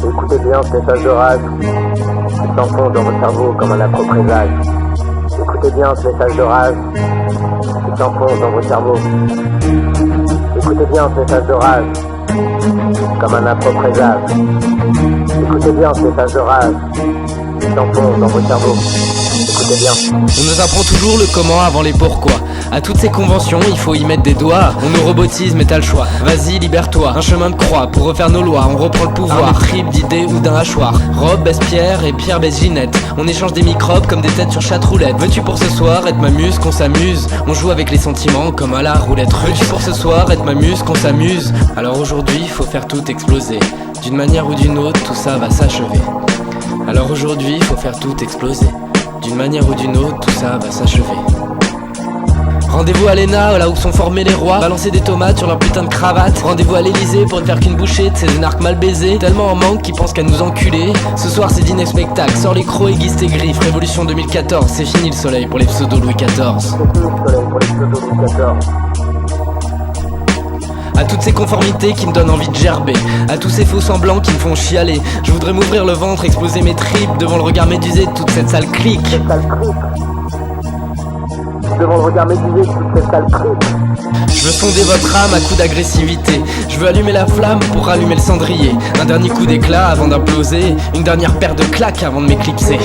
Écoutez bien ce message d'orage qui s'enfonce dans votre cerveau comme un affreux présage. Écoutez bien ce message d'orage qui s'enfonce dans votre cerveau. Écoutez bien ce message d'orage comme un affreux présage. Écoutez bien ce message d'orage qui s'enfonce dans votre cerveau. Écoutez bien. On nous apprend toujours le comment avant les pourquoi. À toutes ces conventions, il faut y mettre des doigts. On nous robotise, mais t'as le choix. Vas-y, libère-toi. Un chemin de croix pour refaire nos lois. On reprend le pouvoir. Un trip d'idées ou d'un hachoir. Rob baisse Pierre et Pierre baisse Ginette. On échange des microbes comme des têtes sur chatroulette. Veux-tu pour ce soir être ma muse, qu'on s'amuse? On joue avec les sentiments comme à la roulette russe. Veux-tu pour ce soir être ma muse, qu'on s'amuse? Alors aujourd'hui, faut faire tout exploser. D'une manière ou d'une autre, tout ça va s'achever. Alors aujourd'hui, faut faire tout exploser. D'une manière ou d'une autre, tout ça va s'achever. Rendez-vous à l'ENA, là où sont formés les rois. Balancer des tomates sur leur putain de cravate. Rendez-vous à l'Elysée pour ne faire qu'une bouchée de ces énarques mal baisés. Tellement en manque qu'ils pensent qu'à nous enculer. Ce soir c'est dîner spectacle, sors les crocs, aiguise tes griffes. Révolution 2014, c'est fini le soleil pour les pseudo Louis XIV. C'est fini le soleil pour les pseudo Louis XIV. À toutes ces conformités qui me donnent envie de gerber. À tous ces faux semblants qui me font chialer. Je voudrais m'ouvrir le ventre, exploser mes tripes devant le regard médusé de toute cette sale clique. Cette sale clique. Devant le regard médusé de toute cette sale clique. Je veux sonder votre âme à coups d'agressivité. Je veux allumer la flamme pour rallumer le cendrier. Un dernier coup d'éclat avant d'imploser. Une dernière paire de claques avant de m'éclipser.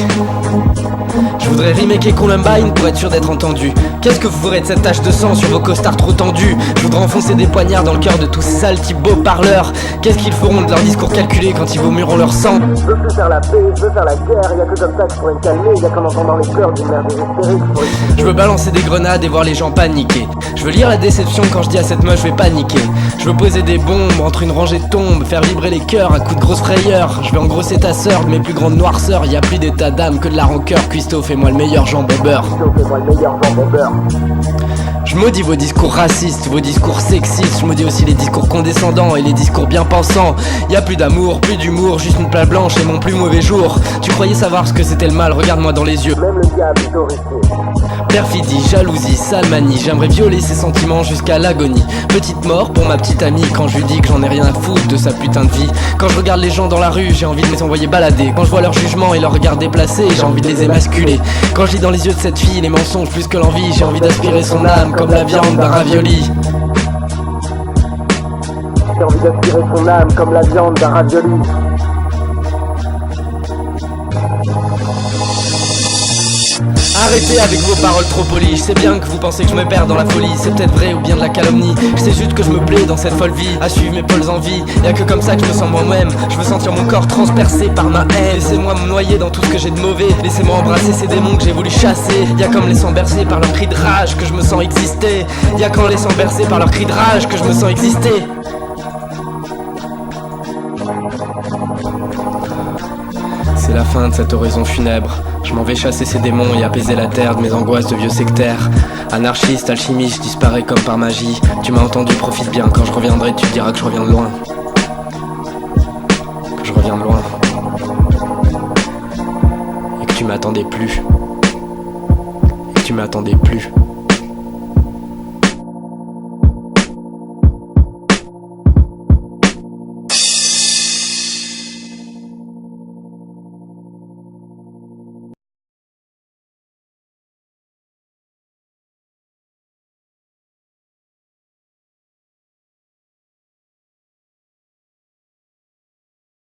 Je voudrais remaker Columbine pour être sûr d'être entendu. Qu'est-ce que vous ferez de cette tache de sang sur vos costards trop tendus? Je voudrais enfoncer des poignards dans le cœur de tous ces sales types beaux parleurs. Qu'est-ce qu'ils feront de leur discours calculé quand ils vomuront leur sang? Je veux plus faire la paix, je veux faire la guerre. Y'a que comme ça que je pourrais me calmer. Y'a qu'en entendant les cœurs d'une mère désespérée que je pourrais... Je veux balancer des grenades et voir les gens paniquer. Je veux lire la déception quand je dis à cette meuf je vais paniquer. Je veux poser des bombes entre une rangée de tombes, faire vibrer les cœurs à coups de grosses frayeurs. Je vais engrosser ta sœur de mes plus grandes noirceurs. Y'a plus d'état d'âme que de la rancœur. Cuistot, fais-moi le meilleur jambon beurre. Fais-moi le meilleur jambon beurre. Je maudis vos discours racistes, vos discours sexistes. Je maudis aussi les discours condescendants et les discours bien pensants. Y'a plus d'amour, plus d'humour, juste une plaie blanche et mon plus mauvais jour. Tu croyais savoir ce que c'était le mal, regarde-moi dans les yeux. Même le diable est horrifié. Perfidie, jalousie, sale manie. J'aimerais violer ses sentiments jusqu'à l'agonie. Petite mort pour ma petite amie. Quand je lui dis que j'en ai rien à foutre de sa putain de vie. Quand je regarde les gens dans la rue, j'ai envie de les envoyer balader. Quand je vois leur jugement et leur regard déplacé, j'ai envie de les émasculer. Quand je lis dans les yeux de cette fille les mensonges plus que l'envie, j'ai envie d'aspirer son âme comme la viande d'un ravioli. J'ai envie d'aspirer son âme comme la viande d'un ravioli. Arrêtez avec vos paroles trop polies. Je sais bien que vous pensez que je me perds dans la folie. C'est peut-être vrai ou bien de la calomnie. Je sais juste que je me plais dans cette folle vie à suivre mes pôles envies. Y'a que comme ça que je me sens moi-même. Je veux sentir mon corps transpercé par ma haine. Laissez-moi me noyer dans tout ce que j'ai de mauvais. Laissez-moi embrasser ces démons que j'ai voulu chasser. Y'a qu'en me laissant bercer par leurs cris de rage que je me sens exister. Y'a qu'en laissant bercer par leurs cris de rage que je me sens exister. C'est la fin de cet horizon funèbre. Je m'en vais chasser ces démons et apaiser la terre de mes angoisses de vieux sectaires. Anarchiste, alchimiste, je disparais comme par magie. Tu m'as entendu, profite bien. Quand je reviendrai, tu te diras que je reviens de loin. Que je reviens de loin. Et que tu m'attendais plus. Et que tu m'attendais plus.